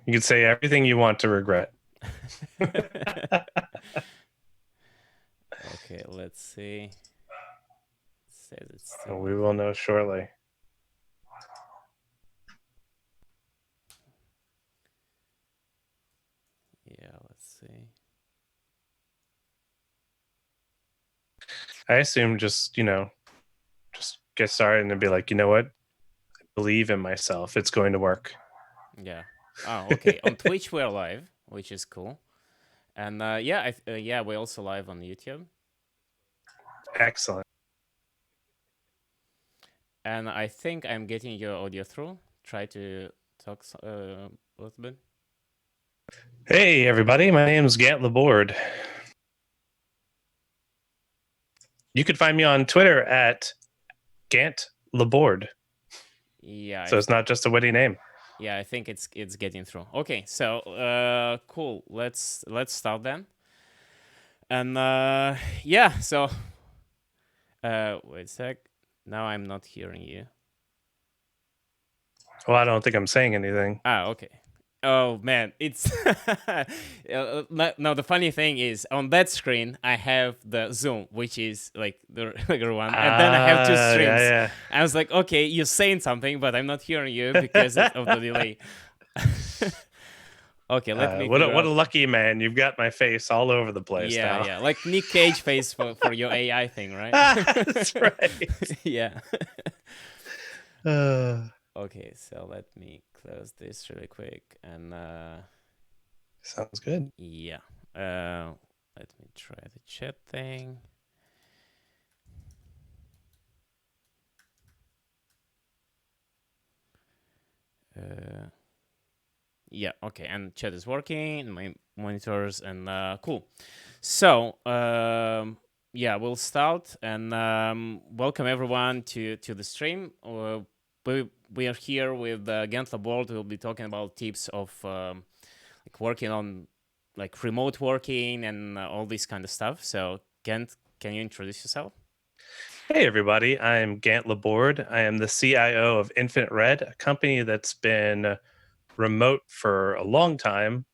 You could say everything you want to regret. Okay, let's see. It says it's still We will loading. know shortly. Yeah, let's see. I assume just get started and be like, you know what? I believe in myself. It's going to work. Yeah. Oh, okay. On Twitch we're live, which is cool. And yeah, we're also live on YouTube. Excellent. And I think I'm getting your audio through. Try to talk a little bit. Hey, everybody. My name is Gant Laborde. You could find me on Twitter at Gant Laborde. Yeah, So it's not just a witty name. yeah, I think it's getting through. Okay, so cool. Let's start then. And yeah, so wait a sec. Now I'm not hearing you. Well, I don't think I'm saying anything. Ah, okay. Oh man, it's no. The funny thing is, on that screen, I have the Zoom, which is like the regular one, and then I have two streams. Yeah, I was like, okay, you're saying something, but I'm not hearing you because yeah. of the delay. Okay, let me What figure a out. lucky man! You've got my face all over the place Yeah, now. yeah, like Nick Cage face for your AI thing, right? That's right. Yeah. Uh, Okay, so let me close this really quick and Sounds good. yeah. Let me try the chat thing. Yeah, okay, and chat is working, my monitors, and cool. So, yeah, we'll start and welcome everyone to the stream. We are here with Gant Laborde. We'll be talking about tips of like working on like remote working and all this kind of stuff. So, Gant, can you introduce yourself? Hey, everybody. I'm Gant Laborde. I am the CIO of Infinite.Red, a company that's been remote for a long time,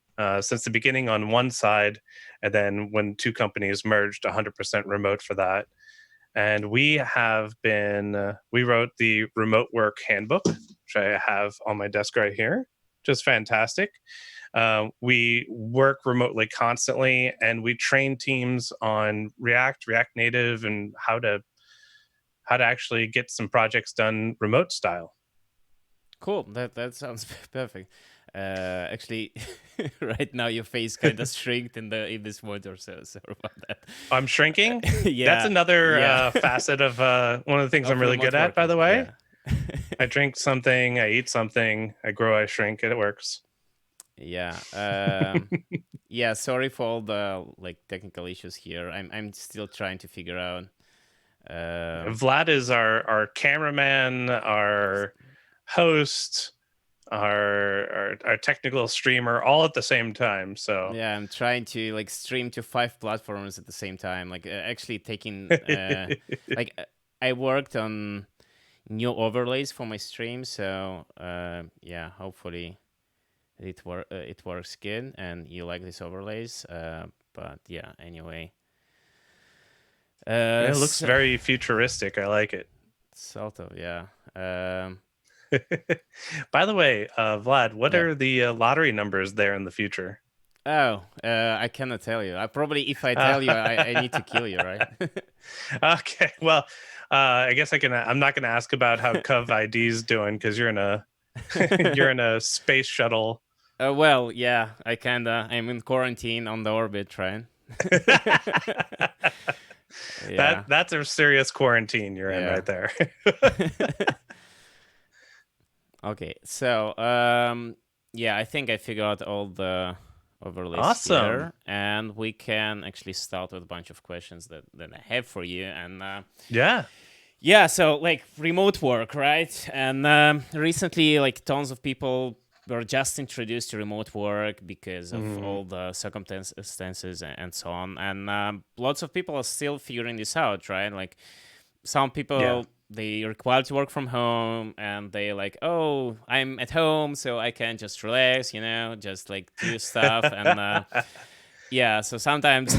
since the beginning on one side, and then when two companies merged, 100% remote for that. And we have been, we wrote the remote work handbook, which I have on my desk right here, just fantastic. We work remotely constantly, and we train teams on React Native, and how to actually get some projects done remote style. Cool. That sounds perfect. Actually, right now your face kind of shrinked in this monitor, so sorry about that. I'm shrinking. That's Yeah, another yeah. facet of one of the things I'm Of really remote good at, by working, the way. yeah. I drink something, I eat something, I grow, I shrink, and it works. Yeah. Yeah. Sorry for all the like technical issues here. I'm still trying to figure out. Vlad is our cameraman, our host, our technical streamer, all at the same time. So Yeah, I'm trying to like stream to 5 platforms at the same time. Like actually taking like I worked on new overlays for my stream, so yeah, hopefully it works good and you like these overlays. But yeah, anyway. it looks So, very futuristic. I like it. sort of, yeah. By the way, Vlad, what Yeah. are the lottery numbers there in the future? Oh, I cannot tell you. I probably, if I tell you, I need to kill you, right? Okay, well, I guess I can. I'm not going to ask about how Cov ID's doing because you're in a you're in a space shuttle. Well, yeah, I'm in quarantine on the orbit, right? Yeah, That's a serious quarantine you're in yeah. right there. Okay, so yeah, I think I figured out all the overlays Awesome. here, and we can actually start with a bunch of questions that I have for you. And Yeah. yeah, so like remote work, right? And recently, like tons of people were just introduced to remote work because of Mhm. all the circumstances and so on. And lots of people are still figuring this out, right? Like some Yeah. people they required to work from home, and they like, oh, I'm at home, so I can just relax, just like do stuff. And yeah, so sometimes,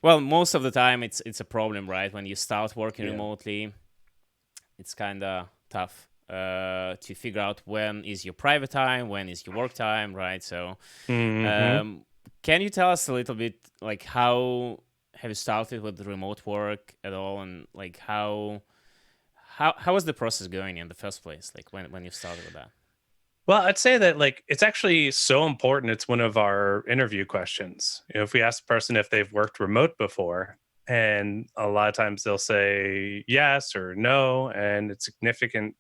well, most of the time it's a problem, right? When you start working Yeah. remotely, it's kind of tough to figure out when is your private time, when is your work time, right? So Hmm. um, can you tell us a little bit, like, how have you started with the remote work at all, and like how was the process going in the first place, like when you started with that? Well, I'd say that like it's actually so important. It's one of our interview questions. If we ask the person if they've worked remote before, and a lot of times they'll say yes or no, and it's significant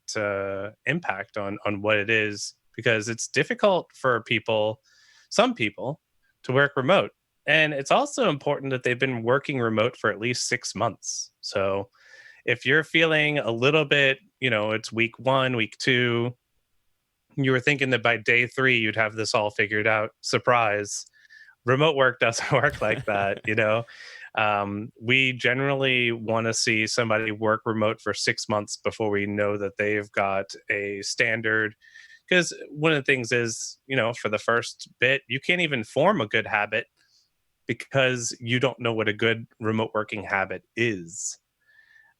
impact on what it is because it's difficult for people, some people, to work remote, and it's also important that they've been working remote for at least 6 months. So if you're feeling a little bit, it's week one, week two, you were thinking that by day three you'd have this all figured out. Surprise. Remote work doesn't work like that. We generally want to see somebody work remote for 6 months before we know that they've got a standard. Because one of the things is, for the first bit, you can't even form a good habit because you don't know what a good remote working habit is.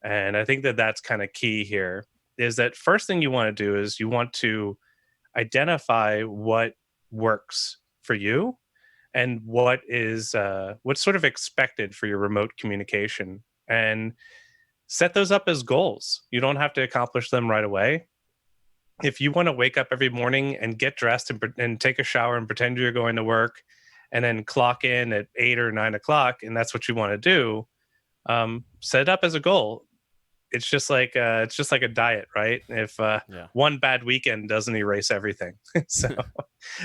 And I think that that's kind of key here is that first thing you want to do is you want to identify what works for you and what's sort of expected for your remote communication, and set those up as goals. You don't have to accomplish them right away. If you want to wake up every morning and get dressed and take a shower and pretend you're going to work and then clock in at 8 or 9 o'clock, and that's what you want to do, set it up as a goal. It's just like a diet, right? If Yeah. one bad weekend doesn't erase everything. So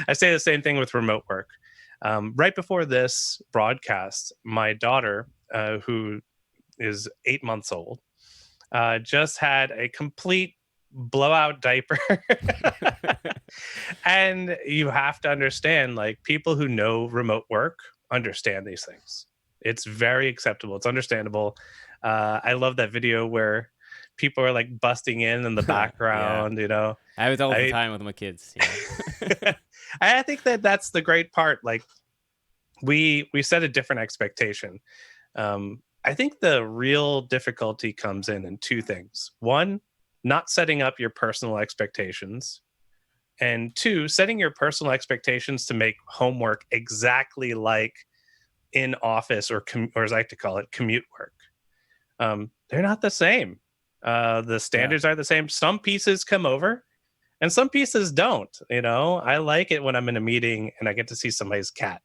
I say the same thing with remote work. Right before this broadcast, my daughter, who is 8 months old, just had a complete blowout diaper. And you have to understand, like, people who know remote work understand these things. It's very acceptable. It's understandable. I love that video where people are like busting in the Yeah, background. I have it all the I time with my kids. Yeah. I think that that's the great part. Like we set a different expectation. I think the real difficulty comes in two things. One, not setting up your personal expectations, and two, setting your personal expectations to make homework exactly like in office or as I like to call it, commute work. They're not the same. The Yeah. standards are the same. Some pieces come over and some pieces don't. I like it when I'm in a meeting and I get to see somebody's cat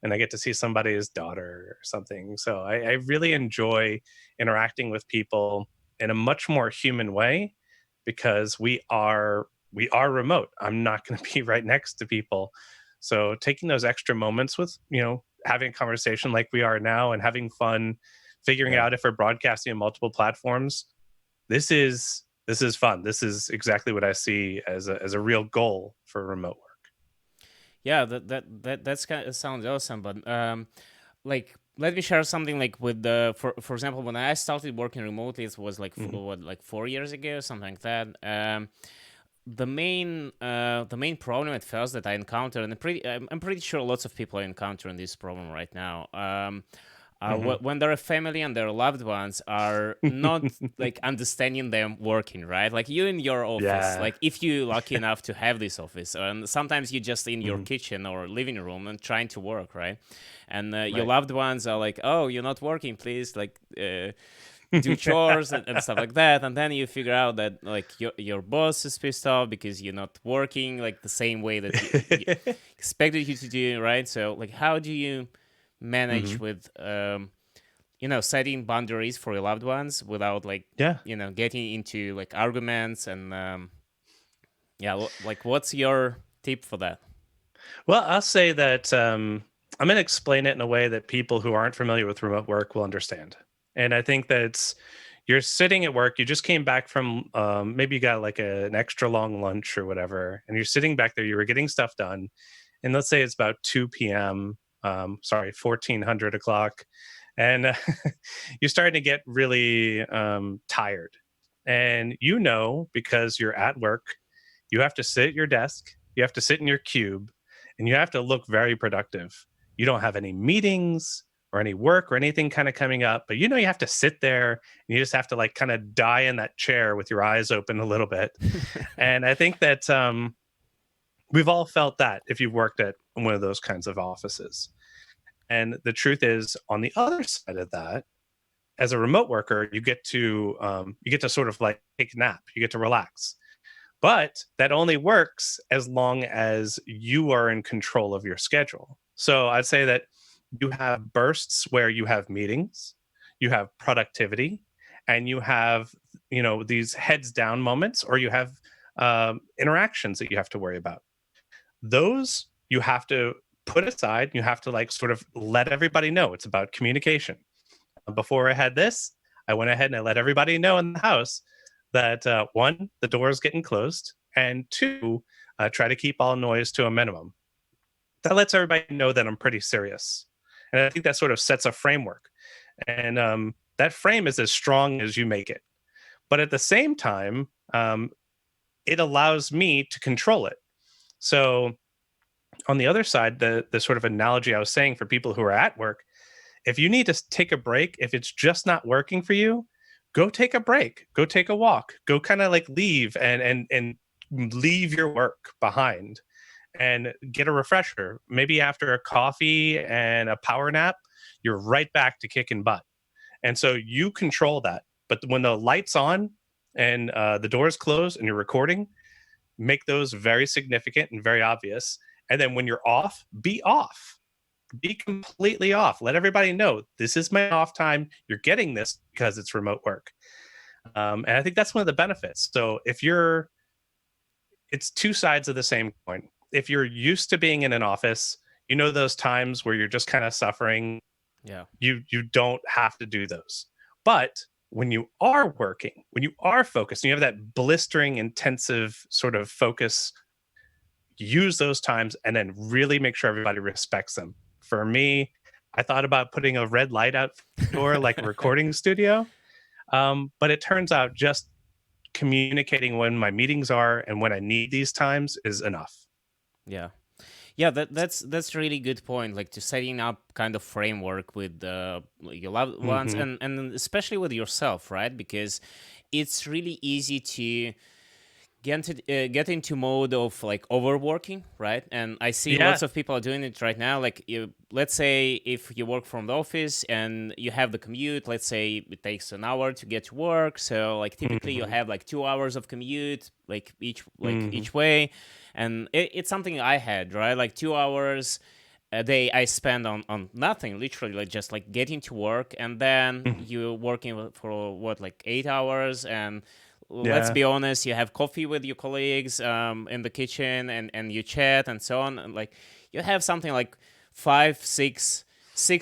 and I get to see somebody's daughter or something. So I really enjoy interacting with people in a much more human way because we are remote. I'm not going to be right next to people. So taking those extra moments with, having a conversation like we are now and having fun figuring Yeah. out if we're broadcasting on multiple platforms, this is fun. This is exactly what I see as a real goal for remote work. Yeah, that's kind of sounds awesome. But like, let me share something, like, with the for example, when I started working remotely, it was like Mhm. what, like 4 years ago, something like that. The main problem at first that I encountered, and I'm pretty sure lots of people are encountering this problem right now. Mhm. When their family and their loved ones are not like understanding them working, right? Like, you in your office, Yeah. like, if you lucky enough to have this office, and sometimes you just in your Mhm. kitchen or living room and trying to work, right? And your Right. loved ones are like, oh, you're not working, please, like, do chores and stuff like that. And then you figure out that, like, your boss is pissed off because you're not working like the same way that you expected you to do, right? So, like, how do you manage Mhm. with setting boundaries for your loved ones without, like, Yeah. getting into like arguments, and yeah, like, what's your tip for that? Well, I'll say that I'm going to explain it in a way that people who aren't familiar with remote work will understand. And I think that you're sitting at work, you just came back from maybe you got like an extra long lunch or whatever, and you're sitting back there, you were getting stuff done. And let's say it's about 2 p.m., sorry, 1400 o'clock. And you're starting to get really tired. And because you're at work, you have to sit at your desk, you have to sit in your cube, and you have to look very productive. You don't have any meetings or any work or anything kind of coming up, but you have to sit there and you just have to like kind of die in that chair with your eyes open a little bit. And I think that we've all felt that if you've worked at one of those kinds of offices. And the truth is, on the other side of that, as a remote worker, you get to sort of like take a nap, you get to relax. But that only works as long as you are in control of your schedule. So I'd say that you have bursts where you have meetings, you have productivity, and you have these heads down moments, or you have interactions that you have to worry about. Those you have to put aside. You have to like sort of let everybody know it's about communication. Before I had this, I went ahead and I let everybody know in the house that one, the door is getting closed, and two, try to keep all noise to a minimum. That lets everybody know that I'm pretty serious. And I think that sort of sets a framework. And that frame is as strong as you make it. But at the same time, it allows me to control it. So on the other side, the sort of analogy I was saying for people who are at work, if you need to take a break, if it's just not working for you, go take a break, go take a walk, go kind of like leave and leave your work behind and get a refresher. Maybe after a coffee and a power nap, you're right back to kicking butt. And so you control that. But when the lights on and the doors closed and you're recording, make those very significant and very obvious. And then when you're off, be off. Be completely off. Let everybody know this is my off time. You're getting this because it's remote work. And I think that's one of the benefits. So it's two sides of the same coin. If you're used to being in an office, those times where you're just kind of suffering, Yeah. you don't have to do those. But when you are working, when you are focused, and you have that blistering, intensive sort of focus, use those times and then really make sure everybody respects them. For me, I thought about putting a red light out the door like a recording studio, but it turns out just communicating when my meetings are and when I need these times is enough. Yeah. Yeah, that's really good point. Like to setting up kind of framework with your loved ones, Hmm. and especially with yourself, right? Because it's really easy to get into mode of like overworking, right? And I see Yeah. lots of people are doing it right now. Like, let's say if you work from the office and you have the commute, let's say it takes an hour to get to work, so like typically you Hmm. have like 2 hours of commute, like Hmm. each way. And it's something I had, right? Like 2 hours a day I spend on nothing, literally, like just like getting to work, and then you working for what, like 8 hours. And let's Yeah. be honest, you have coffee with your colleagues in the kitchen, and you chat and so on, and like you have something like five, six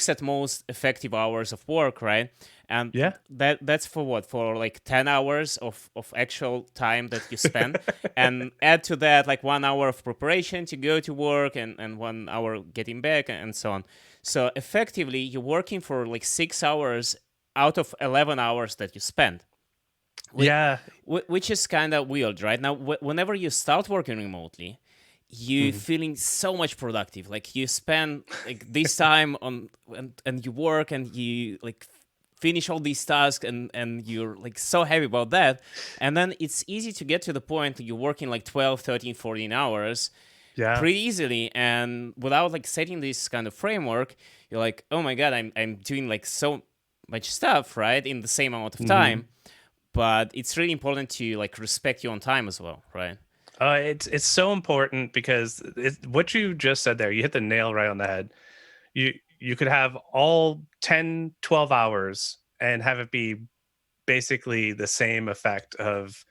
at most effective hours of work, right? And Yeah. that's for what, for like 10 hours of actual time that you spend. And add to that like 1 hour of preparation to go to work, and 1 hour getting back, and so on. So effectively you're working for like 6 hours out of 11 hours that you spend, Yeah. which is kind of weird, right? Now, whenever you start working remotely, you Mhm. feeling so much productive. Like you spend like this time on, and you work, and you like finish all these tasks, and you're like so happy about that. And then it's easy to get to the point that you're working like 12, 13, 14 hours Yeah. pretty easily, and without like setting this kind of framework, you're like, oh my god, I'm doing like so much stuff, right, in the same amount of Hmm. time. But it's really important to like respect your own time as well, right? It's so important because what you just said there, you hit the nail right on the head. You could have all 10, 12 hours and have it be basically the same effect of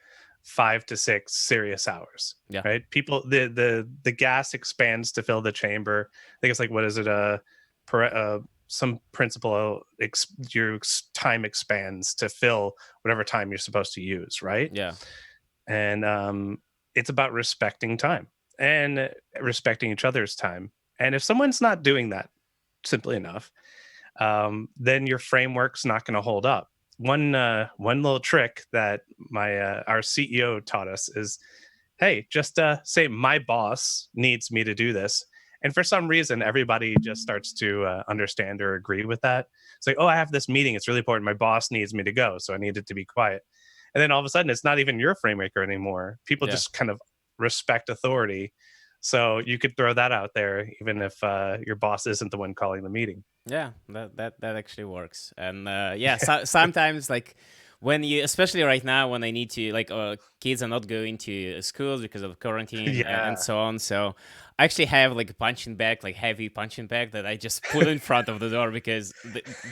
5 to 6 serious hours, Yeah, right? People, the gas expands to fill the chamber. I think it's like, what is it? Some principle, time expands to fill whatever time you're supposed to use, right? yeah, And it's about respecting time and respecting each other's time. And if someone's not doing that, simply enough, then your framework's not going to hold up. one little trick that my our CEO taught us is, hey, just say my boss needs me to do this. And for some reason, everybody just starts to understand or agree with that. It's like, oh, I have this meeting. It's really important. My boss needs me to go. So I need it to be quiet. And then all of a sudden, it's not even your FrameMaker anymore. People Yeah. just kind of respect authority. So you could throw that out there, even if your boss isn't the one calling the meeting. Yeah, that actually works. And yeah, sometimes like when you, especially right now when I need to, like, kids are not going to schools because of quarantine and Yeah. so on. So I actually have like a punching bag, like heavy punching bag that I just put in front of the door because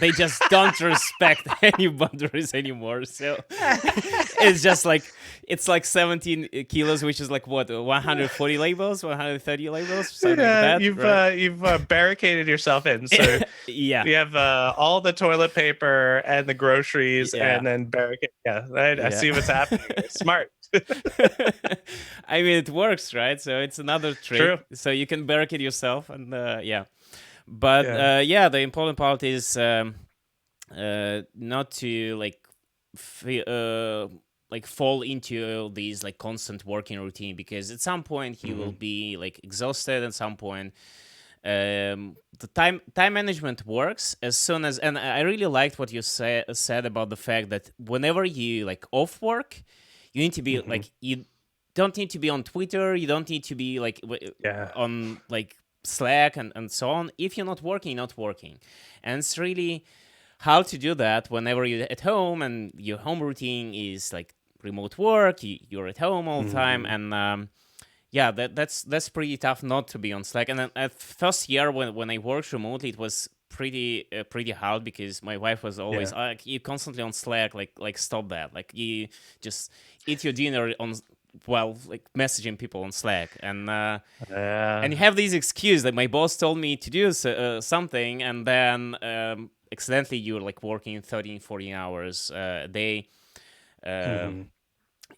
they just don't respect any boundaries anymore. So it's just like, it's like 17 kilos, which is like what, 140 labels, 130 labels, something like Yeah, that, right? you've barricaded yourself in. So Yeah. you have all the toilet paper and the groceries, Yeah. and then barricade. Yeah, I Yeah. see what's happening here. Smart. I mean, it works, right? So it's another True. trick. So you can barricade yourself, and yeah. But Yeah. yeah, the important part is not to like fall into these like constant working routine, because at some point you will Hmm. be like exhausted. At some point, the time management works as soon as, and I really liked what you said about the fact that whenever you like off work, you need to be Hmm. like, you don't need to be on Twitter, you don't need to be like Yeah. on like Slack and so on. If you're not working, you're not working. And it's really how to do that whenever you're at home and your home routine is like remote work, you're at home all the time. Hmm. And yeah, that's pretty tough not to be on Slack. And then at first year when I worked remotely, it was pretty hard because my wife was always Yeah. like, you constantly on Slack, like stop that, like you just eat your dinner on while like messaging people on Slack. And you Yeah. have these excuses that my boss told me to do something, and then accidentally you're like working 13 14 hours a day. uh, Hmm.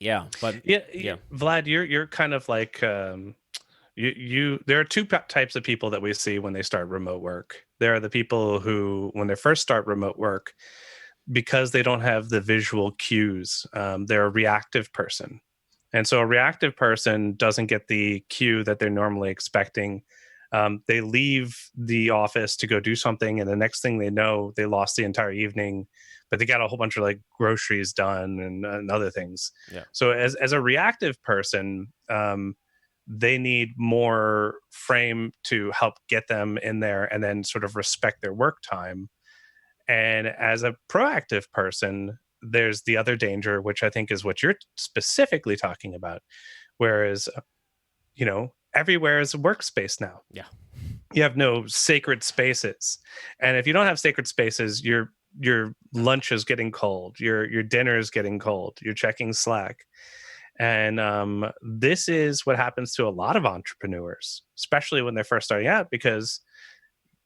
yeah, but Yeah, yeah, Vlad, you're kind of like you. There are two types of people that we see when they start remote work. There are the people who, when they first start remote work, because they don't have the visual cues, they're a reactive person. And so a reactive person doesn't get the cue that they're normally expecting. They leave the office to go do something, and the next thing they know, they lost the entire evening, but they got a whole bunch of like groceries done and other things. yeah, So as a reactive person, they need more frame to help get them in there and then sort of respect their work time. And as a proactive person, there's the other danger, which I think is what you're specifically talking about. Whereas, everywhere is a workspace now. yeah, You have no sacred spaces. And if you don't have sacred spaces, your lunch is getting cold, your dinner is getting cold, you're checking Slack. And this is what happens to a lot of entrepreneurs, especially when they're first starting out, because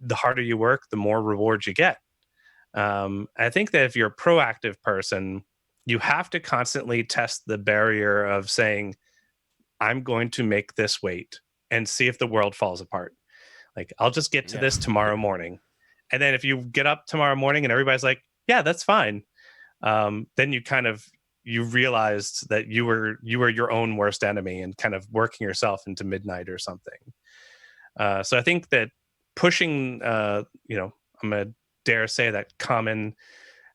the harder you work, the more rewards you get. I think that if you're a proactive person, you have to constantly test the barrier of saying, I'm going to make this wait and see if the world falls apart. Like, I'll just get to yeah, this tomorrow morning. And then if you get up tomorrow morning and everybody's like, yeah, that's fine. Then you realized that you were your own worst enemy and kind of working yourself into midnight or something. So I think that pushing, I'm gonna dare say that common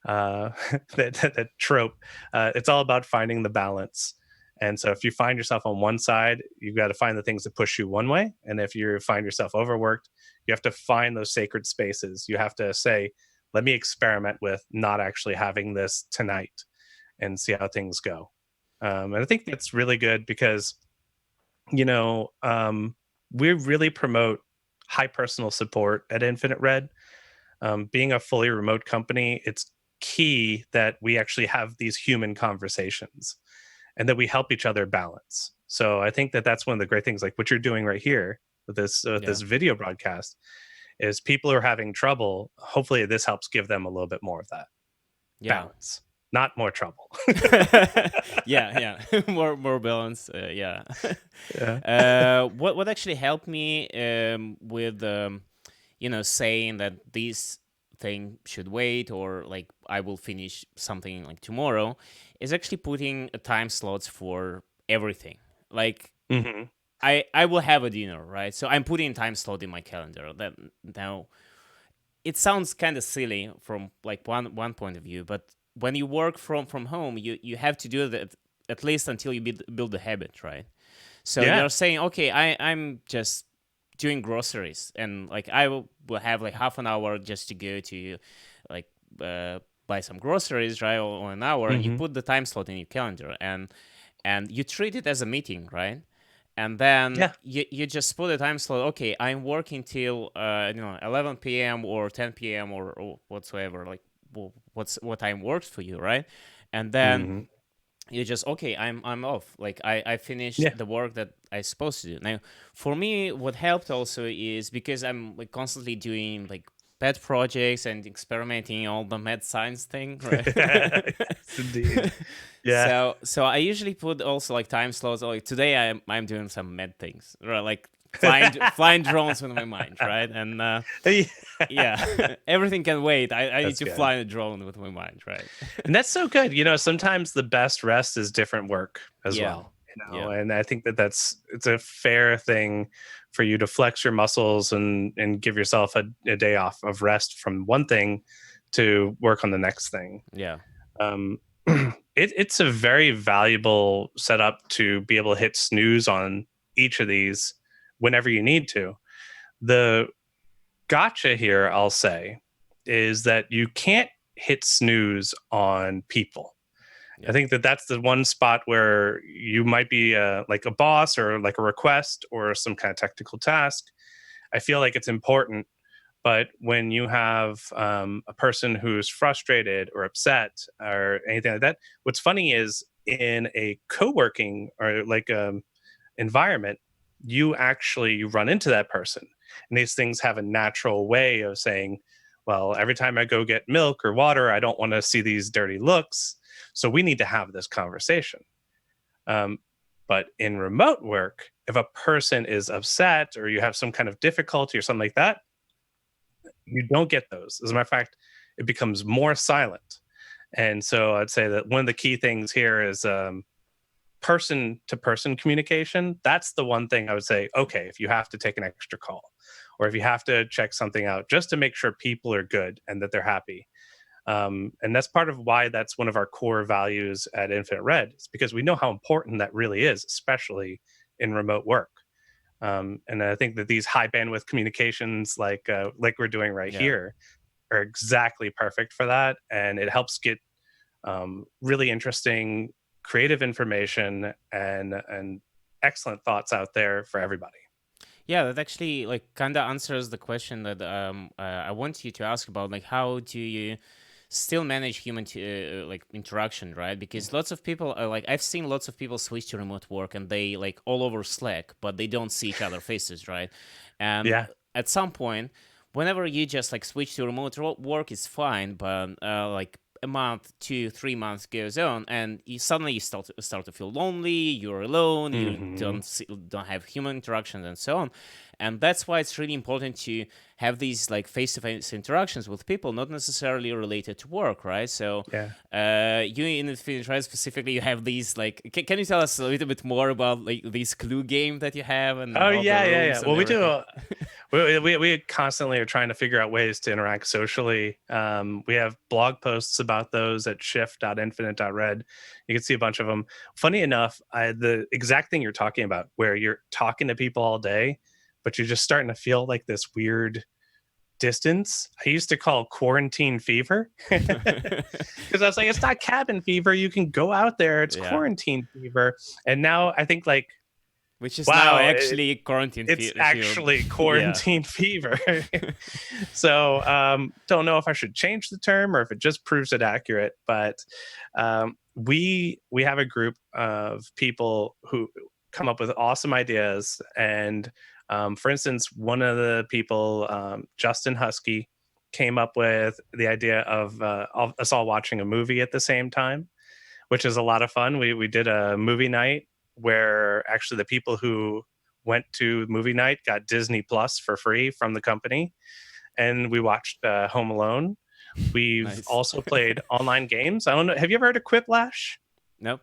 that trope. It's all about finding the balance. And so if you find yourself on one side, you've got to find the things that push you one way. And if you find yourself overworked, you have to find those sacred spaces. You have to say, let me experiment with not actually having this tonight and see how things go. And I think that's really good because, you know, um, we really promote high personal support at Infinite.Red. Being a fully remote company, it's key that we actually have these human conversations and that we help each other balance. So I think that that's one of the great things, like what you're doing right here with yeah, this video broadcast, is people who are having trouble. Hopefully, this helps give them a little bit more of that yeah. balance, not more trouble. Yeah, yeah. More balance. Yeah. Yeah. What actually helped me with saying that these thing should wait, or like I will finish something like tomorrow, is actually putting a time slots for everything. Like Hmm. I will have a dinner, right? So I'm putting time slot in my calendar. That now it sounds kind of silly from like one point of view, but when you work from home, you have to do that at least until you build the habit, right? So Yeah. you're saying, okay, I'm just doing groceries, and like will have like half an hour just to go to like buy some groceries, right, or an hour, and you Hmm. put the time slot in your calendar, and you treat it as a meeting, right? And then Yeah. you just put a time slot. Okay, I'm working till 11 p.m. or 10 p.m. or whatsoever. Like what time works for you, right? And then Hmm. you just, okay, I'm off. Like I finished Yeah. the work that I supposed to do. Now for me, what helped also is because I'm like constantly doing like pet projects and experimenting all the mad science thing, right? Yes, indeed. Yeah. So I usually put also like time slots. Like today I'm doing some mad things, right? Like flying drones with my mind, right? And Yeah. yeah, everything can wait. I need That's to good. fly a drone with my mind, right? And that's so good. Sometimes the best rest is different work as Yeah, well. yeah, And I think that it's a fair thing for you to flex your muscles and give yourself a day off of rest from one thing to work on the next thing. yeah, Um, it's a very valuable setup to be able to hit snooze on each of these whenever you need to. The gotcha here, I'll say, is that you can't hit snooze on people. I yeah, think that that's the one spot where you might be like a boss or like a request or some kind of technical task. I feel like it's important, but when you have a person who's frustrated or upset or anything like that, what's funny is in a co-working or like environment, you run into that person. And these things have a natural way of saying, well, every time I go get milk or water, I don't want to see these dirty looks. So we need to have this conversation. Um, but in remote work, if a person is upset or you have some kind of difficulty or something like that, you don't get those. As a matter of fact, it becomes more silent. And so I'd say that one of the key things here is person to person communication. That's the one thing I would say, okay, if you have to take an extra call or if you have to check something out just to make sure people are good and that they're happy. And that's part of why that's one of our core values at Infinite Red, is because we know how important that really is, especially in remote work. And I think that these high bandwidth communications, like we're doing right yeah. here, are exactly perfect for that, and it helps get really interesting, creative information and excellent thoughts out there for everybody. Yeah, that actually like kind of answers the question that I want you to ask about, like how do you still manage human like interaction, right? Because lots of people are like, I've seen lots of people switch to remote work and they like all over Slack, but they don't see each other faces, right? And Yeah. at some point, whenever you just like switch to work is fine, but like a month, 2, 3 months goes on, and suddenly you start to feel lonely. You're alone. You Hmm. don't have human interactions and so on, and that's why it's really important to have these like face-to-face interactions with people, not necessarily related to work, right? So, Yeah. you in Infinite.Red specifically, you have these like. Can you tell us a little bit more about like this clue game that you have and Oh all the yeah, yeah, yeah. rules and Well, we do. everything? We constantly are trying to figure out ways to interact socially. We have blog posts about those at shift.infinite.red. You can see a bunch of them. Funny enough, the exact thing you're talking about, where you're talking to people all day, but you're just starting to feel like this weird distance. I used to call quarantine fever because I was like, it's not cabin fever. You can go out there. It's Yeah, quarantine fever. And now I think like, which is now wow, actually quarantine it's fever. actually Yeah, quarantine fever. So don't know if I should change the term or if it just proves it accurate. But we have a group of people who come up with awesome ideas. And for instance, one of the people, Justin Husky, came up with the idea of us all watching a movie at the same time, which is a lot of fun. We did a movie night where actually the people who went to movie night got Disney Plus for free from the company, and we watched Home Alone. We've Nice. also played online games. I don't know. Have you ever heard of Quiplash? Nope.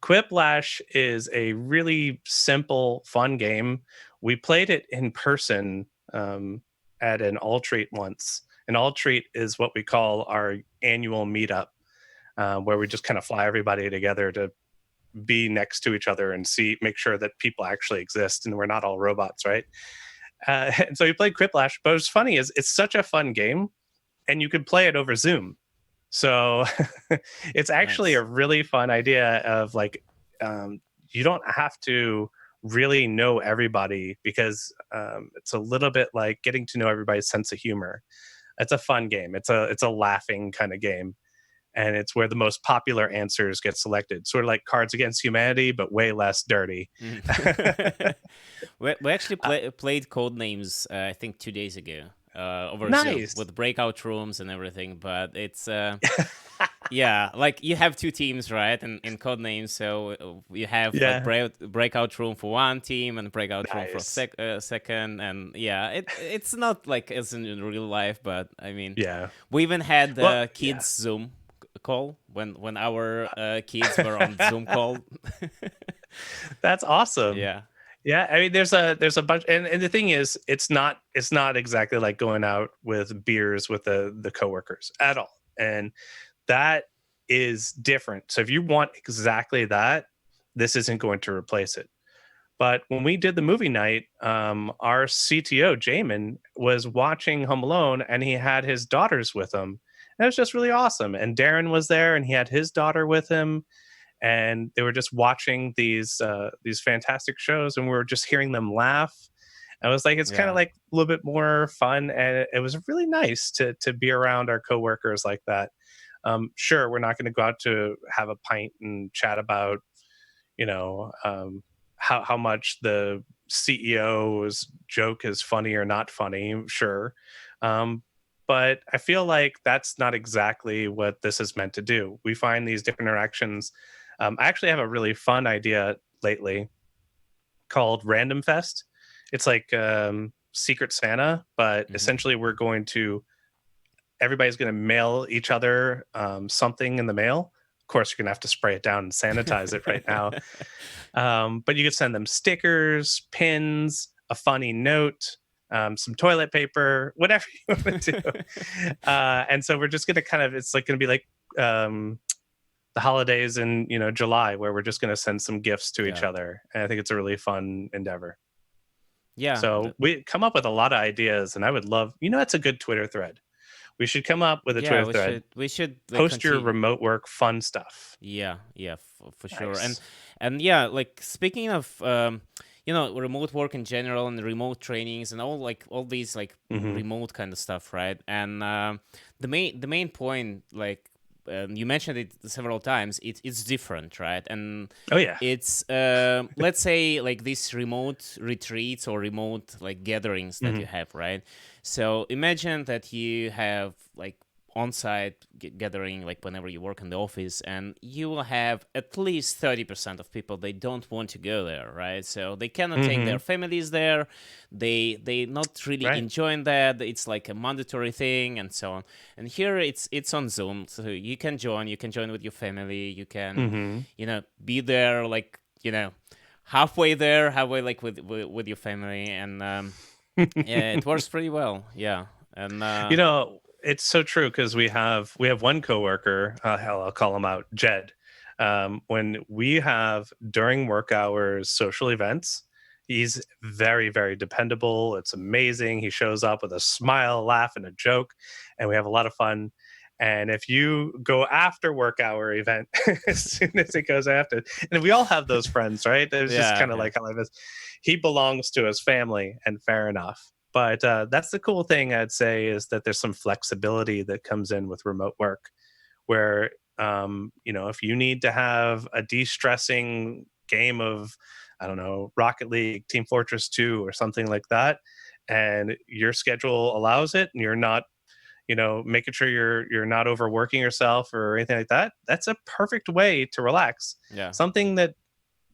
Quiplash is a really simple, fun game. We played it in person at an all treat once. An all treat is what we call our annual meetup, where we just kind of fly everybody together to be next to each other and make sure that people actually exist and we're not all robots, right? And so we played Quiplash. But what's funny is it's such a fun game, and you could play it over Zoom. So it's actually a Nice. really fun idea of like, um, you don't have to really know everybody because it's a little bit like getting to know everybody's sense of humor. It's a fun game. It's a laughing kind of game, and it's where the most popular answers get selected. Sort of like Cards Against Humanity, but way less dirty. Mm. We actually played code names, I think 2 days ago, over Zoom Nice. with breakout rooms and everything. But it's yeah, like you have two teams, right? And in code names, so you have like Yeah. breakout room for one team and breakout room for Nice. second. And yeah, it's not like as in real life, but I mean, Yeah. we even had Well, the yeah. kids Zoom call when our kids were on Zoom call. That's awesome. Yeah. Yeah, I mean, there's a bunch, and the thing is, it's not exactly like going out with beers with the coworkers at all, and that is different. So if you want exactly that, this isn't going to replace it. But when we did the movie night, our CTO Jamin was watching Home Alone, and he had his daughters with him. And it was just really awesome. And Darren was there, and he had his daughter with him, and they were just watching these fantastic shows, and we were just hearing them laugh. I was like, it's kind of Yeah. like a little bit more fun, and it was really nice to be around our coworkers like that. Sure, we're not going to go out to have a pint and chat about, you know, how much the CEO's joke is funny or not funny. Sure, um, but I feel like that's not exactly what this is meant to do. We find these different interactions. I actually have a really fun idea lately called Random Fest. It's like Secret Santa, but Hmm. essentially we're going to everybody's going to mail each other something in the mail. Of course, you're going to have to spray it down and sanitize it right now. But you could send them stickers, pins, a funny note, some toilet paper, whatever you want to do. And so we're just going to it's like going to be like the holidays in July, where we're just going to send some gifts to each Yeah. other. And I think it's a really fun endeavor. Yeah. So we come up with a lot of ideas, and I would love, that's a good Twitter thread. We should come up with a Yeah, Twitter we thread. should like Post your continue. remote work fun stuff. Yeah, yeah, for sure. Nice. And yeah, like speaking of remote work in general and remote trainings and all these like Hmm. remote kind of stuff, right? And the main point, like you mentioned it several times, it's different, right? And Oh yeah. it's let's say like these remote retreats or remote like gatherings that you Hmm. have, right? So imagine that you have like on-site gathering like whenever you work in the office, and you will have at least 30% of people they don't want to go there, right? So they cannot take their Hmm. families there. They not really Right. enjoying that. It's like a mandatory thing and so on. And here it's on Zoom, so you can join with your family. You can Hmm. be there like halfway there, halfway like with your family. And yeah, it works pretty well. Yeah. And It's so true because we have one coworker. Hell, I'll call him out, Jed. When we have during work hours social events, he's very, very dependable. It's amazing. He shows up with a smile, laugh, and a joke, and we have a lot of fun. And if you go after work hour event, as soon as it goes after, and we all have those friends, right? It's just yeah, kind of yeah, like how life is. He belongs to his family, and fair enough. But that's the cool thing, I'd say, is that there's some flexibility that comes in with remote work, where if you need to have a de-stressing game of, I don't know, Rocket League, Team Fortress 2, or something like that, and your schedule allows it, and you're not, making sure you're not overworking yourself or anything like that. That's a perfect way to relax. yeah, Something that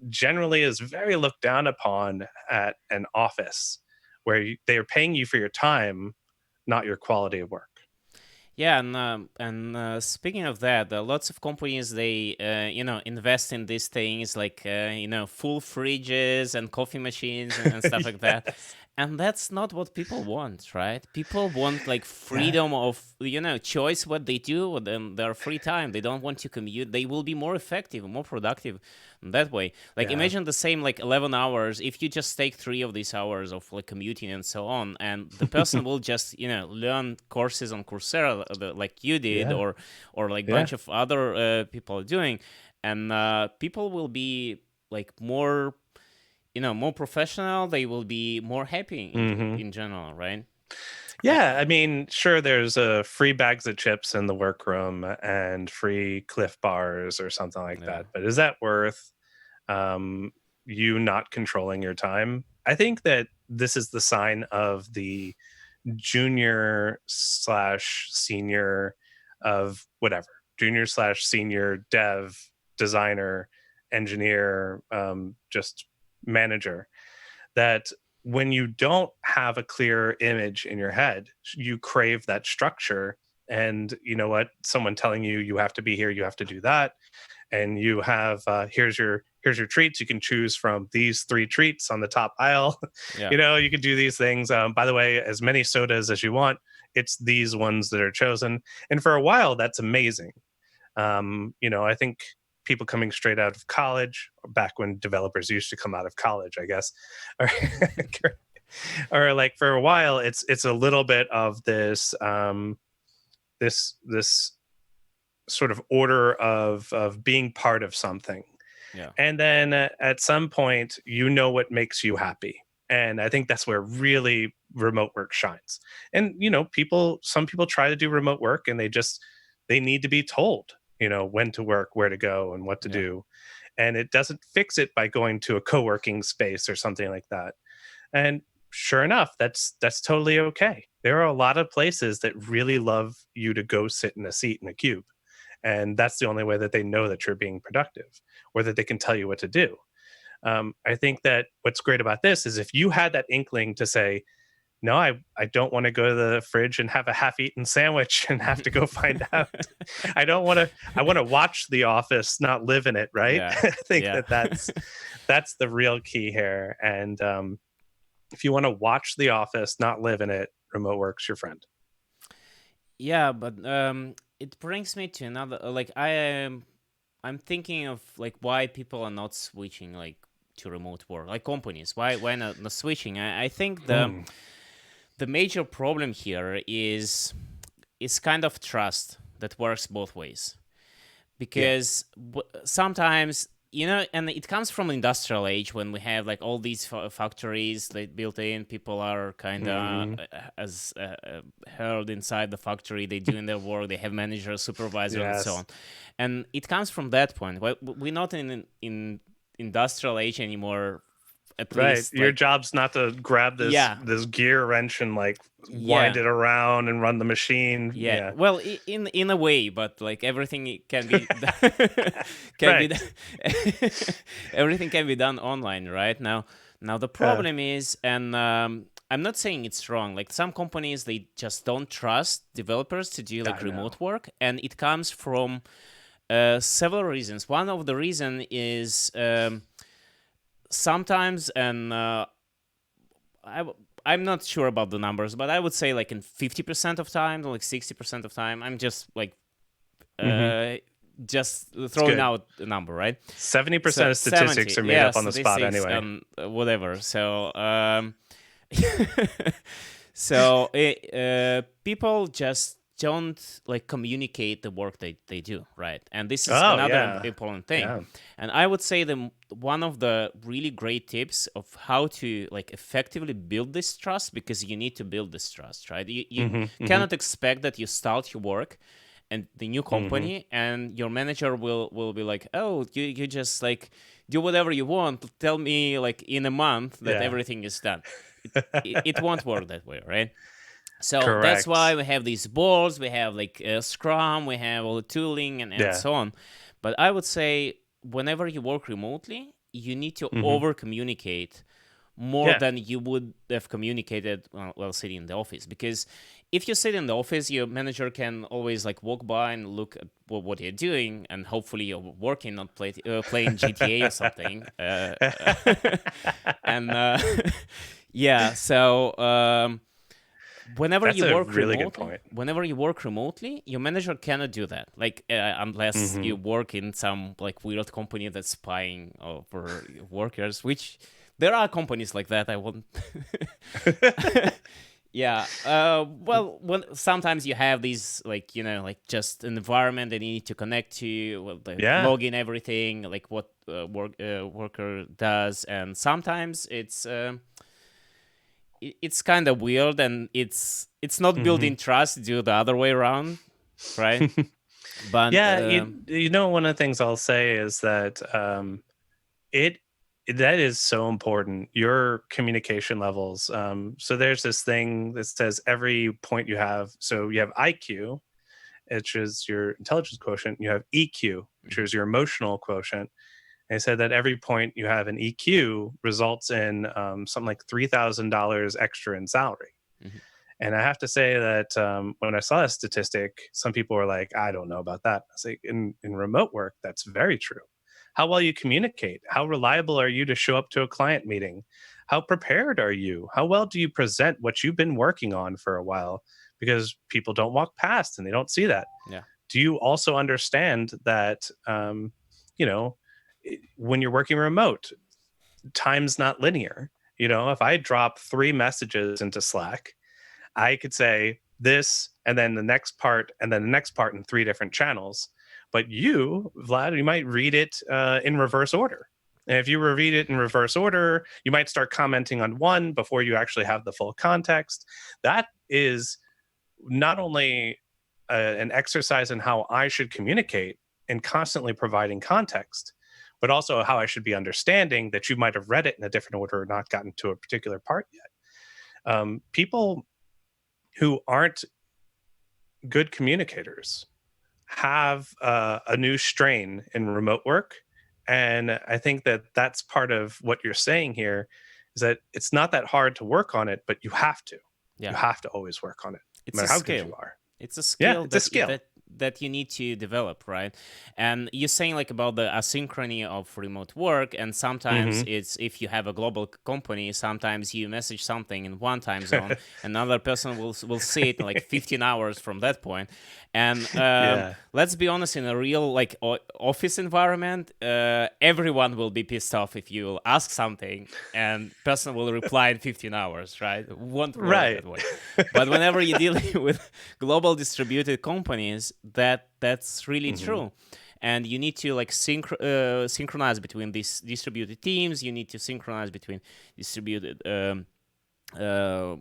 generally is very looked down upon at an office, where they are paying you for your time. not your quality of work. Yeah, and speaking of that, lots of companies they invest in these things like full fridges and coffee machines and stuff like that, Yes. and that's not what people want, right? People want like Yeah. freedom of choice what they do with their free time. They don't want to commute. They will be more effective, more productive that way. Like Yeah. imagine the same like 11 hours if you just take 3 of these hours of like commuting and so on, and the person will just learn courses on Coursera like you did, Yeah. or like Yeah. bunch of other people are doing, and people will be like more more professional. They will be more happy Hmm. in general, right? Uh, Yeah, I mean, sure, there's free bags of chips in the workroom and free Cliff Bars or something like yeah, that. But is that worth um, you not controlling your time? I think that this is the sign of the junior slash senior of whatever, junior slash senior dev, designer, engineer, just manager, that when you don't have a clear image in your head, you crave that structure. And you know what? Someone telling you you have to be here, you have to do that, and you have here's your treats. You can choose from these three treats on the top aisle. yeah, You can do these things. By the way, as many sodas as you want. It's these ones that are chosen, and for a while, that's amazing. I think people coming straight out of college, back when developers used to come out of college, I guess, or, or like for a while, it's a little bit of this sort of order of being part of something, yeah, and then at some point, what makes you happy. And I think that's where really remote work shines. And some people try to do remote work, and they need to be told when to work, where to go, and what to yeah, do. And it doesn't fix it by going to a co-working space or something like that. And sure enough, that's totally okay. There are a lot of places that really love you to go sit in a seat in a cube, and that's the only way that they know that you're being productive, or that they can tell you what to do. I think that what's great about this is if you had that inkling to say, no, I don't want to go to the fridge and have a half-eaten sandwich and have to go find out. I don't want to. I want to watch The Office, not live in it. Right? yeah, I think yeah. that's the real key here. And if you want to watch The Office, not live in it, remote work's your friend. Yeah, but it brings me to another. Like I'm thinking of like why people are not switching like to remote work, like companies. Why not switching? I think Hmm. the major problem here is kind of trust that works both ways, Yeah. because sometimes and it comes from industrial age when we have like all these factories like built in. People are kind of Hmm. as held inside the factory. They doing their work. They have managers, supervisors, and so Yes. on. And it comes from that point. We're not in industrial age anymore, at Right. least Your like. job's not to grab this Yeah, this gear wrench and like wind yeah, it around and run the machine. yeah. Yeah. Well, in a way, but like everything can be can be Right. done everything can be done online right now. Now the Uh, problem is, and I'm not saying it's wrong. Like some companies, they just don't trust developers to do like I know. remote work, and it comes from several reasons. One of the reason is sometimes, and I'm not sure about the numbers, but I would say like in 50% of time, like 60% of time, I'm just like Hmm. uh, just It's throwing good. out a number, right? 70% So of statistics 70, are made yeah, up on the spot statistics anyway. and whatever. So so people just don't like communicate the work they do, right? And this is Oh another yeah. important thing. Yeah. And I would say one of the really great tips of how to like effectively build this trust, because you need to build this trust, right? You Hmm. Hmm. cannot expect that you start your work and the new Hmm. company and your manager will be like, oh, you just like do whatever you want, tell me like in a month that Yeah. everything is done. It won't work that way, right? So that's why Correct. we have these boards, we have like Scrum, we have all the tooling and Yeah. so on. But I would say whenever you work remotely, you need to Hmm. over communicate more Yeah. than you would have communicated while sitting in the office. Because if you sit in the office, your manager can always like walk by and look at what you're doing, and hopefully you're working, not playing GTA or something. And yeah, so whenever That's you a work really good remotely, point. your manager cannot do that. Like unless Hmm. you work in some like weird company that's spying over workers, which there are companies like that. I won't. Yeah. Well, when sometimes you have these like like just an environment that you need to connect to, well, like Yeah. log in everything, like what worker does, and sometimes it's kind of weird, and it's not Hmm. building trust. Do the other way around, right? But Yeah, you know, one of the things I'll say is that it that is so important. Your communication levels. So there's this thing that says every point you have. So you have IQ, which is your intelligence quotient. You have EQ, which mhm, is your emotional quotient. They said that every point you have in EQ results in something like $3,000 extra in salary. mhm, And I have to say that when I saw that statistic, some people were like, I don't know about that. I was like, in remote work, that's very true. How well you communicate? How reliable are you to show up to a client meeting? How prepared are you? How well do you present what you've been working on for a while? Because people don't walk past and they don't see that. yeah, Do you also understand that, you know, when you're working remote, time's not linear? You know, if I drop 3 messages into Slack, I could say this and then the next part and then the next part in 3 different channels. But you, Vlad, you might read it in reverse order. And if you read it in reverse order, you might start commenting on one before you actually have the full context. That is not only an exercise in how I should communicate and constantly providing context, but also how I should be understanding that you might have read it in a different order or not gotten to a particular part yet. People who aren't good communicators have a new strain in remote work. And I think that that's part of what you're saying here is that it's not that hard to work on it, but you have to. You yeah. have to always work on it, no It's a matter how good you skill. are. It's a Yeah, skill it's a skill. that you need to develop, right? And you're saying like about the asynchrony of remote work, and sometimes Hmm. it's if you have a global company, sometimes you message something in one time zone, another person will see it in like 15 hours from that point. And Yeah. let's be honest, in a real like office environment, everyone will be pissed off if you ask something and person will reply in 15 hours, right? It won't work Right. that way. But whenever you're dealing with global distributed companies, that's really Hmm. true. And you need to like synchronize between these distributed teams. You need to synchronize between distributed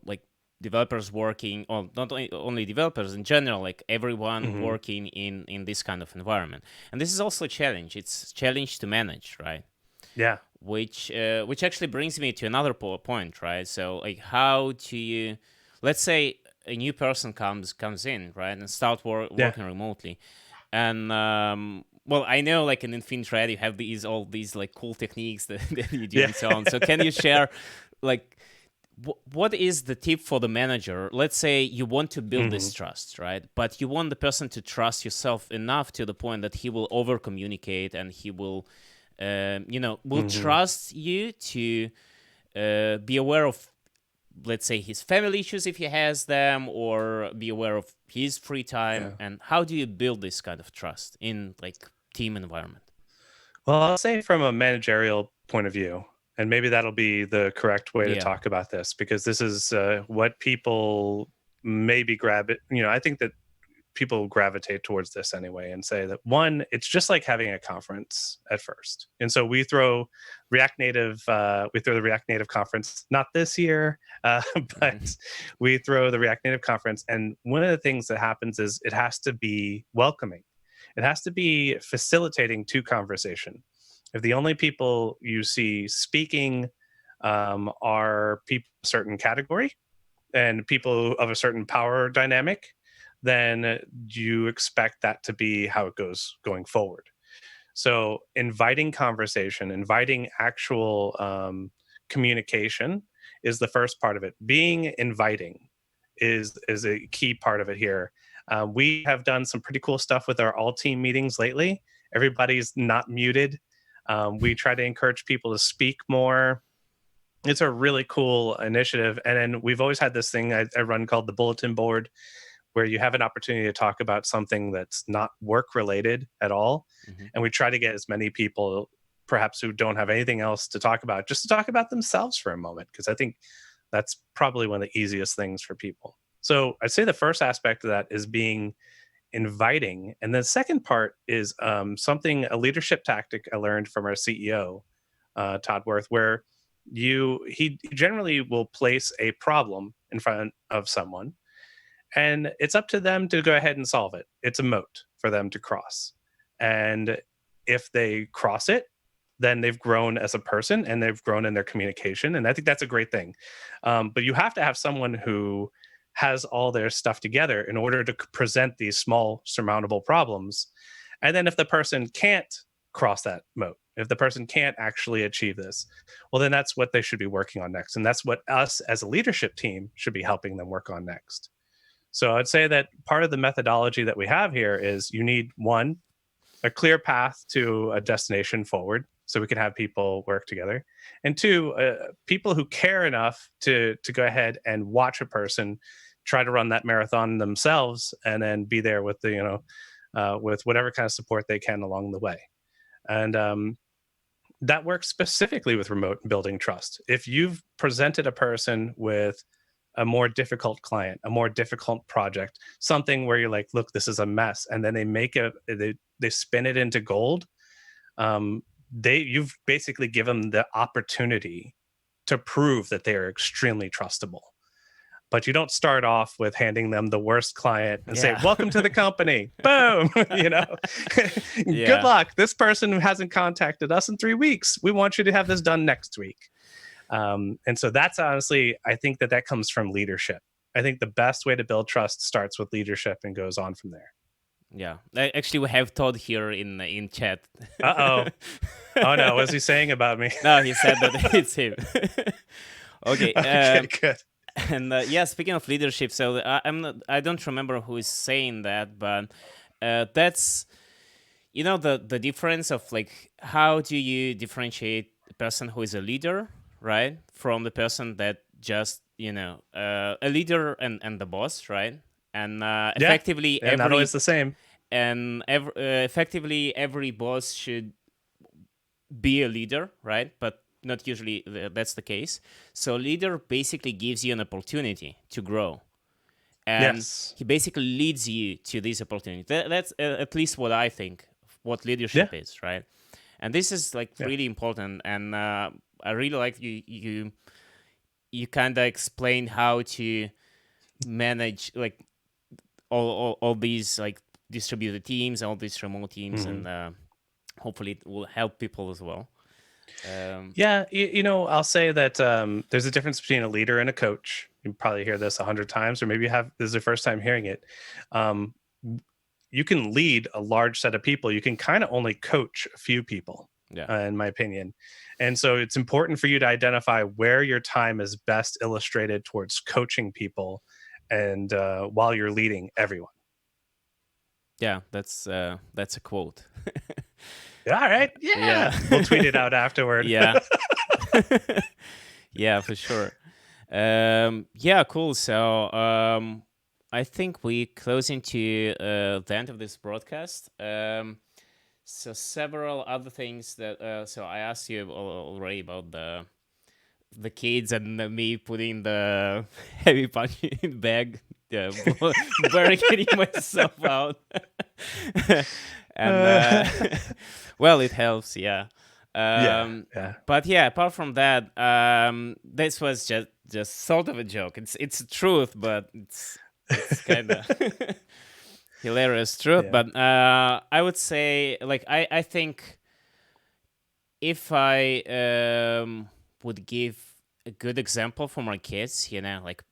like developers working, or not only developers in general, like everyone Hmm. working in this kind of environment. And this is also a challenge. It's a challenge to manage, right? Yeah. Which actually brings me to another point, right? So like how do you, let's say a new person comes in, right, and start Yeah. working remotely, and well, I know like in Infinite.Red you have all these like cool techniques that, that you do Yeah. and so on. So can you share like what is the tip for the manager? Let's say you want to build this Hmm. trust, right? But you want the person to trust yourself enough to the point that he will over communicate, and he will will Hmm. trust you to be aware of, let's say, his family issues if he has them, or be aware of his free time. Yeah. And how do you build this kind of trust in like team environment? Well, I'll say from a managerial point of view, and maybe that'll be the correct way to Yeah. talk about this because this is what people maybe grab it. You know, I think that people gravitate towards this anyway and say that one, it's just like having a conference at first. And so we throw the React Native conference, not this year, but Hmm. we throw the React Native conference. And one of the things that happens is it has to be welcoming. It has to be facilitating to conversation. If the only people you see speaking are people of a certain category and people of a certain power dynamic, then you expect that to be how it goes going forward. So inviting conversation, inviting actual communication is the first part of it. Being inviting is a key part of it here. We have done some pretty cool stuff with our all team meetings lately. Everybody's not muted. We try to encourage people to speak more. It's a really cool initiative. And then we've always had this thing I run called the bulletin board, where you have an opportunity to talk about something that's not work related at all. Hmm. And we try to get as many people, perhaps who don't have anything else to talk about, just to talk about themselves for a moment, because I think that's probably one of the easiest things for people. So I'd say the first aspect of that is being inviting. And the second part is something, a leadership tactic I learned from our CEO, Todd Worth, where he generally will place a problem in front of someone, and it's up to them to go ahead and solve it. It's a moat for them to cross. And if they cross it, then they've grown as a person and they've grown in their communication. And I think that's a great thing. But you have to have someone who has all their stuff together in order to present these small, surmountable problems. And then if the person can't cross that moat, if the person can't actually achieve this, well, then that's what they should be working on next. And that's what us as a leadership team should be helping them work on next. So I'd say that part of the methodology that we have here is you need one, a clear path to a destination forward so we can have people work together. And two, people who care enough to go ahead and watch a person try to run that marathon themselves and then be there with the, with whatever kind of support they can along the way. And that works specifically with remote building trust. If you've presented a person with a more difficult client, a more difficult project, something where you're like, look, this is a mess, and then they spin it into gold. You've basically given them the opportunity to prove that they are extremely trustable. But you don't start off with handing them the worst client and say, Yeah. welcome to the company. Boom. Good Yeah. luck. This person who hasn't contacted us in 3 weeks, we want you to have this done next week. And so that's honestly, I think that comes from leadership. I think the best way to build trust starts with leadership and goes on from there. Yeah. Actually, we have Todd here in chat. Uh-oh. Oh no, what's he saying about me? No, he said that it's him. Okay. Okay, good. And yeah, speaking of leadership, so I don't remember who is saying that, but that's the difference of like how do you differentiate the person who is a leader, right, from the person that just a leader and the boss, right, and effectively yeah, not always the same. And effectively every boss should be a leader, right? But not usually that's the case. So leader basically gives you an opportunity to grow, and Yes. he basically leads you to this opportunity. That's at least what I think what Yeah. leadership is, right? And this is like Yeah. really important. And I really like you kind of explain how to manage like all these like distributed teams, all these remote teams, Mhm. and hopefully it will help people as well. Yeah, I'll say that there's a difference between a leader and a coach. You probably hear this 100 times, or maybe this is your first time hearing it. Um, you can lead a large set of people. You can kind of only coach a few people, Yeah. in my opinion. And so it's important for you to identify where your time is best illustrated towards coaching people, and while you're leading everyone. Yeah, that's a quote. All right, yeah, Yeah. we'll tweet it out afterward. Yeah. Yeah, for sure. Yeah, cool. So I think we close into the end of this broadcast. So several other things that so I asked you already about the kids and me putting the heavy punching bag, barricading myself out. And well, it helps, yeah. Yeah. But yeah, apart from that, this was just sort of a joke. It's a truth, but it's kind of hilarious truth. Yeah. But I would say, like, I think if I would give a good example for my kids, like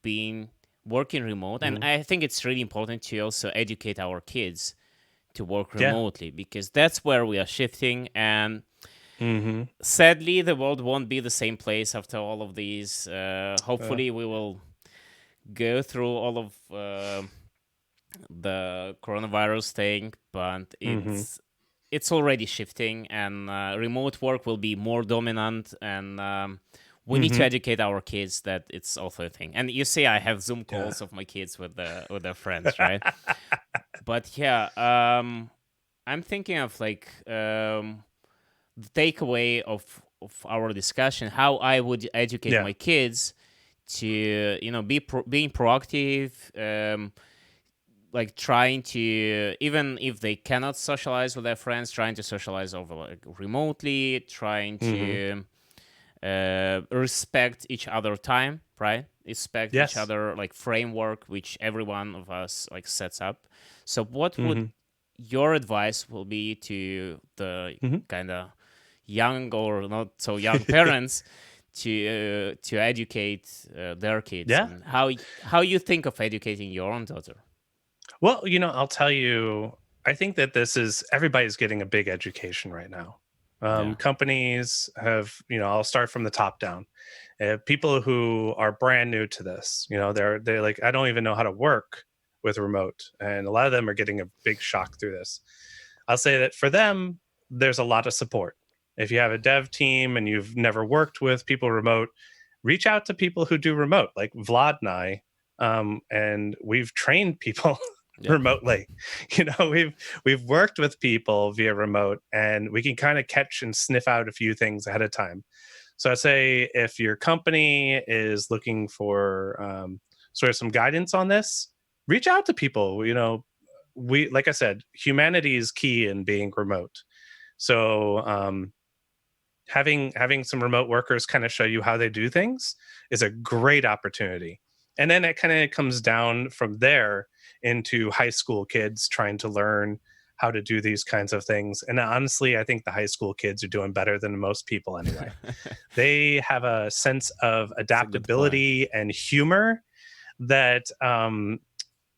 working remote, and Mhm. I think it's really important to also educate our kids to work Yeah. remotely, because that's where we are shifting. And Mm-hmm. Sadly, the world won't be the same place after all of these. Uh, Hopefully, we will go through all of the coronavirus thing, but mm-hmm. it's already shifting, and remote work will be more dominant, and we need to Mm-hmm. educate our kids that it's also a thing. And you see, I have Zoom Yeah. calls of my kids with their friends, right? But yeah, I'm thinking of like the takeaway of our discussion, how I would educate Yeah. my kids to being proactive, like trying to, even if they cannot socialize with their friends, trying to socialize over like remotely, trying Mm-hmm. to respect each other time, right? Respect each Yes. other like framework which every one of us like sets up. So what would Mm-hmm. your advice will be to the Mm-hmm. kind of young or not so young parents to educate their kids, Yeah. and how you think of educating your own daughter? Well, I'll tell you, I think that everybody's getting a big education right now. Yeah. Companies have, I'll start from the top down. People who are brand new to this, they're like, I don't even know how to work with remote, and a lot of them are getting a big shock through this. I'll say that for them, there's a lot of support. If you have a dev team and you've never worked with people remote, reach out to people who do remote, like Vlad and I, and we've trained people Yeah. remotely. We've worked with people via remote, and we can kind of catch and sniff out a few things ahead of time. So I say if your company is looking for sort of some guidance on this, reach out to people. We, like I said, humanity is key in being remote. So having some remote workers kind of show you how they do things is a great opportunity. And then it kind of comes down from there into high school kids trying to learn how to do these kinds of things. And honestly, I think the high school kids are doing better than most people anyway. They have a sense of It's a good point. adaptability and humor that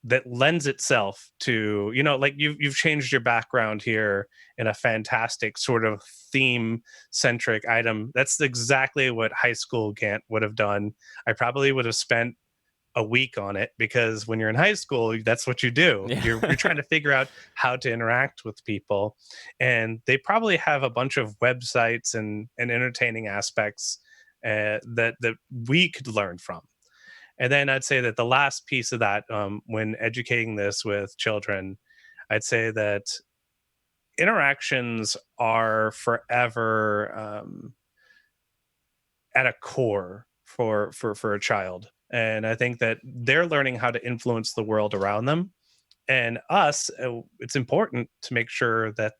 that lends itself to, like you've changed your background here in a fantastic sort of theme centric item. That's exactly what high school Gant would have done. I probably would have spent a week on it, because when you're in high school, that's what you do. Yeah. You're trying to figure out how to interact with people, and they probably have a bunch of websites and entertaining aspects that we could learn from. And then I'd say that the last piece of that, when educating this with children, I'd say that interactions are forever at a core for a child, and I think that they're learning how to influence the world around them. And us, it's important to make sure that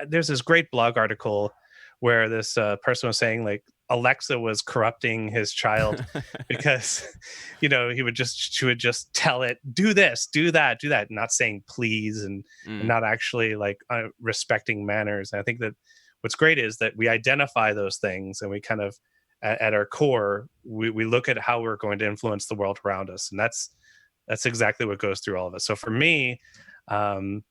there's this great blog article where this person was saying, like, Alexa was corrupting his child because she would just tell it, do this, do that, not saying please, and Mm. not actually like respecting manners. And I think that what's great is that we identify those things, and we kind of at our core, we look at how we're going to influence the world around us, and that's exactly what goes through all of us. So for me, um,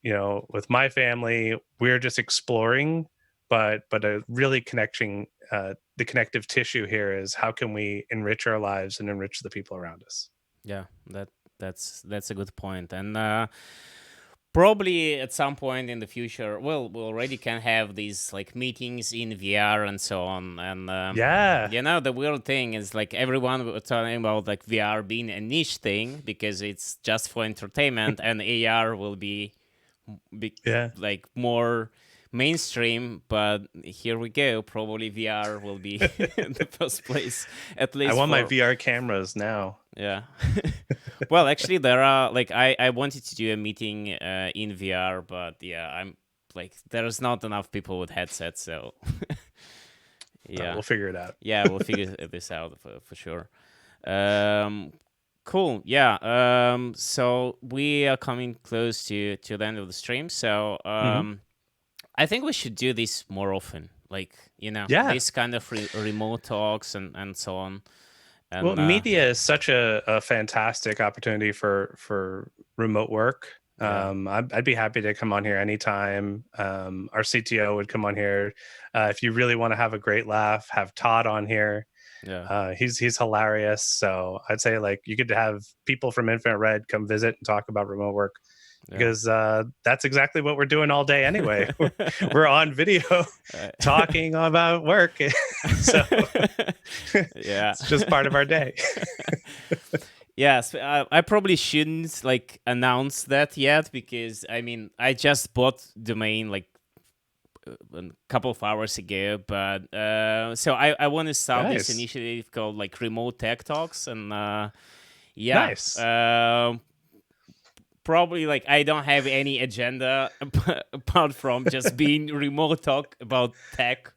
with my family, we're just exploring, but a really connecting the connective tissue here is how can we enrich our lives and enrich the people around us. Yeah, that's a good point. And probably at some point in the future, well, we already can have these like meetings in VR and so on. And Yeah. the weird thing is like everyone was talking about like VR being a niche thing because it's just for entertainment, and AR will be Yeah. like more mainstream. But here we go. Probably VR will be the first place, at I least want my for. VR cameras now. Yeah. Well, actually, there are like I wanted to do a meeting in VR, but yeah, I'm like there's not enough people with headsets, so yeah, We'll figure it out. yeah, we'll figure this out for sure. Um, cool. Yeah. So we are coming close to the end of the stream, so Hmm. I think we should do this more often. Like Yeah. this kind of remote talks and so on, Well, and media is such a fantastic opportunity for remote work. Yeah. I'd be happy to come on here anytime. Our CTO would come on here. If you really want to have a great laugh, have Todd on here. Yeah. He's hilarious. So I'd say like you could have people from Infinite.Red come visit and talk about remote work Yeah. because that's exactly what we're doing all day anyway. We're on video talking about work. So Yeah. it's just part of our day. Yes, I probably shouldn't like announce that yet because I mean I just bought domain like a couple of hours ago, but so I want to start this Nice. initiative called like Remote Tech Talks, and yeah, Nice. probably like I don't have any agenda apart from just being remote talk about tech,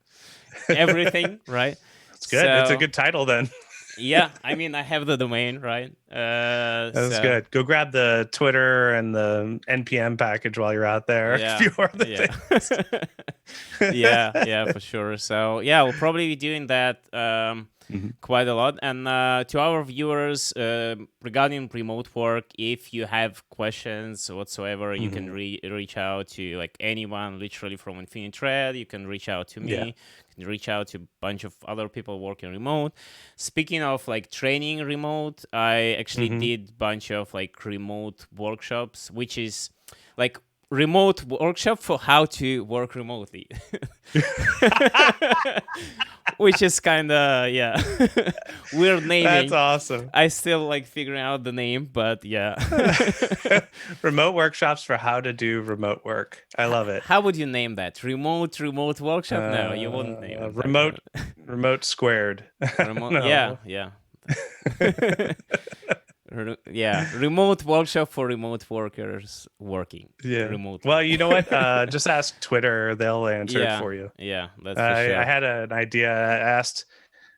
everything, right? That's good. It's a So good title then. yeah, I mean I have the domain, right? That's So good. Go grab the Twitter and the NPM package while you're out there. A yeah, few other yeah. things. Yeah, for sure. So yeah, we'll probably be doing that Mhm. quite a lot. And to our viewers, regarding remote work, if you have questions whatsoever, you can Mhm. reach out to like anyone, literally from Infinite.Red. You can reach out to Yeah. me. You can reach out to a bunch of other people working remote. Speaking of like training remote, I actually Mhm. did bunch of like remote workshops, which is like remote workshop for how to work remotely. Which is kind of yeah weird That's naming. awesome. I still like figuring out the name, but yeah. Remote workshops for how to do remote work. I love it. How would you name that? Remote workshop? No, you wouldn't name it like Remote that. remote squared. I don't Remote, yeah, know. yeah. Yeah, remote workshop for remote workers working Yeah. remotely. Well, you know what? Just ask Twitter; they'll answer it Yeah, for you. yeah, that's for I sure. had an idea. I asked,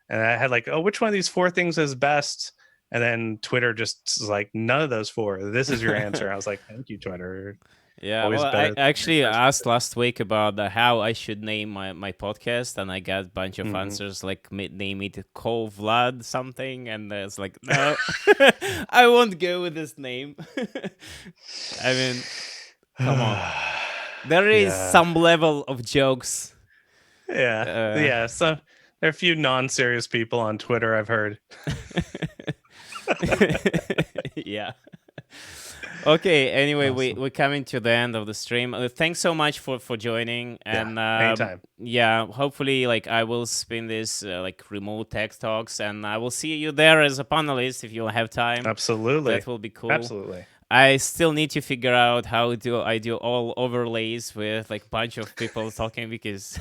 and I had like, "Oh, which one of these four things is best?" And then Twitter just was like, "None of those four. This is your answer." I was like, "Thank you, Twitter. Yeah, Always well, I better than the actually person." asked last week about how I should name my podcast, and I got a bunch of Hmm. answers like name it Call Vlad something, and it's like, no, I won't go with this name. I mean, come on. There is Yeah, some level of jokes. yeah, Uh, yeah. So there are a few non-serious people on Twitter I've heard. yeah. Okay. Anyway, Awesome. we're coming to the end of the stream. Thanks so much for joining, Yeah, and anytime. yeah, hopefully, like I will spin this like remote tech talks, and I will see you there as a panelist if you'll have time. Absolutely, That will be cool. absolutely. I still need to figure out how do I do all overlays with like bunch of people talking because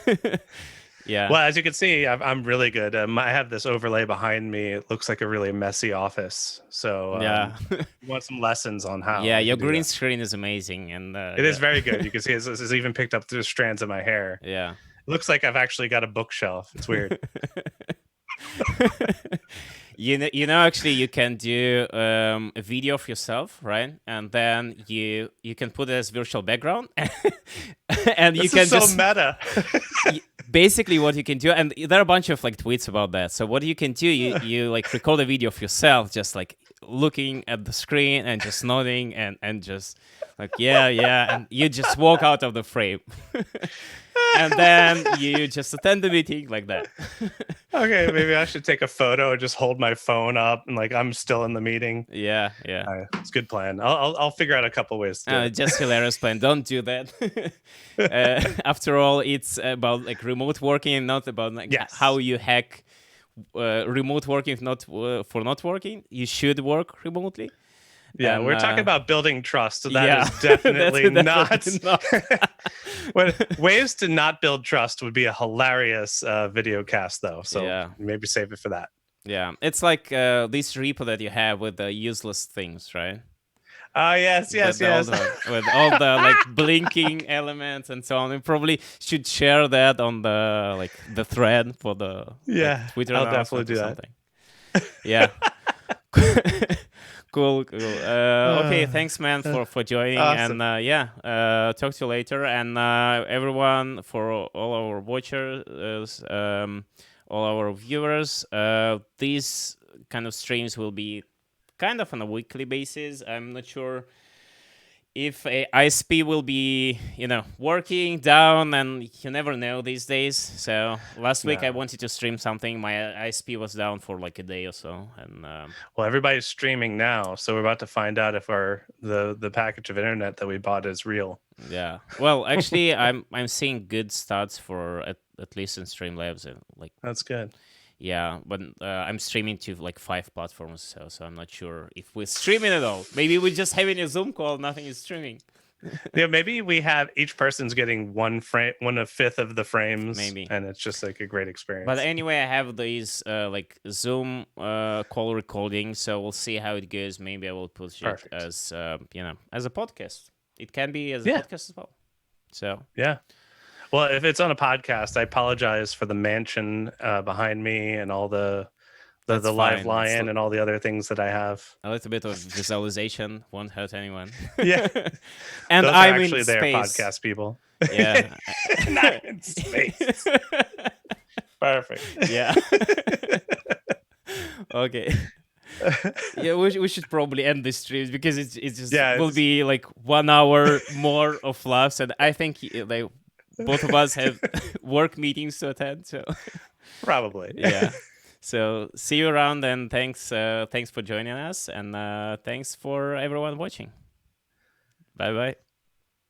yeah. Well, as you can see, I'm really good. I have this overlay behind me. It looks like a really messy office. So, Yeah. you want some lessons on how Yeah, I your can do green that? screen is amazing, and It is yeah. very good. You can see it's even picked up through strands of my hair. Yeah. It looks like I've actually got a bookshelf. It's weird. Actually, you can do a video of yourself, right? And then you can put it as virtual background, and you This is can so just meta. basically what you can do. And there are a bunch of like tweets about that. So what you can do, you like record a video of yourself, just like looking at the screen and just nodding and just like yeah, and you just walk out of the frame. And then you just attend the meeting like that. Okay, maybe I should take a photo and just hold my phone up and like I'm still in the meeting. Yeah, yeah. It's a good plan. I'll figure out a couple ways to do it. Just hilarious plan. Don't do that. After all, it's about like remote working, not about like how Yes. you hack remote working. If not for not working, you should work remotely. Yeah, And we're talking about building trust, so that yeah, is that's definitely not. definitely not. Ways to not build trust would be a hilarious video cast, though. So Yeah, maybe save it for that. yeah. It's like this repo that you have with the useless things, right? Oh yes, yes, yes. With all the like blinking elements and so on. We probably should share that on the like the thread for the like Yeah, Twitter I'll definitely announcement or do that. something. Yeah. Cool. Okay, thanks, man, for joining, and Awesome. yeah, talk to you later, and everyone for all our watchers, all our viewers. These kind of streams will be kind of on a weekly basis. I'm not sure if a ISP will be, working down, and you never know these days. So last week I No. wanted to stream something. My ISP was down for like a day or so, and Well, everybody's streaming now, so we're about to find out if the package of internet that we bought is real. yeah. Well, actually, I'm seeing good stats for at least in Streamlabs, and like, That's good. yeah, but I'm streaming to like 5 platforms, so I'm not sure if we're streaming at all. Maybe we're just having a Zoom call, nothing is streaming. Yeah, maybe we have each person's getting one frame, 1/5 of the frames, Maybe. and it's just like a great experience. But anyway, I have these like Zoom call recording, so we'll see how it goes. Maybe I will push it Perfect. as as a podcast. It can be as a Yeah. podcast as well. So Yeah. Well, if it's on a podcast, I apologize for the mansion behind me and all the That's live fine. lion and all the other things that I have. a little bit of visualization won't hurt anyone. Yeah. And Those I'm are in actually their space. podcast people. Yeah. Not in space. Perfect. Yeah. Okay. Yeah, we should probably end this stream because it's just will be like 1 hour more of laughs, and I think like both of us have work meetings to attend. So probably. Yeah. So see you around, and thanks for joining us, and thanks for everyone watching. Bye bye.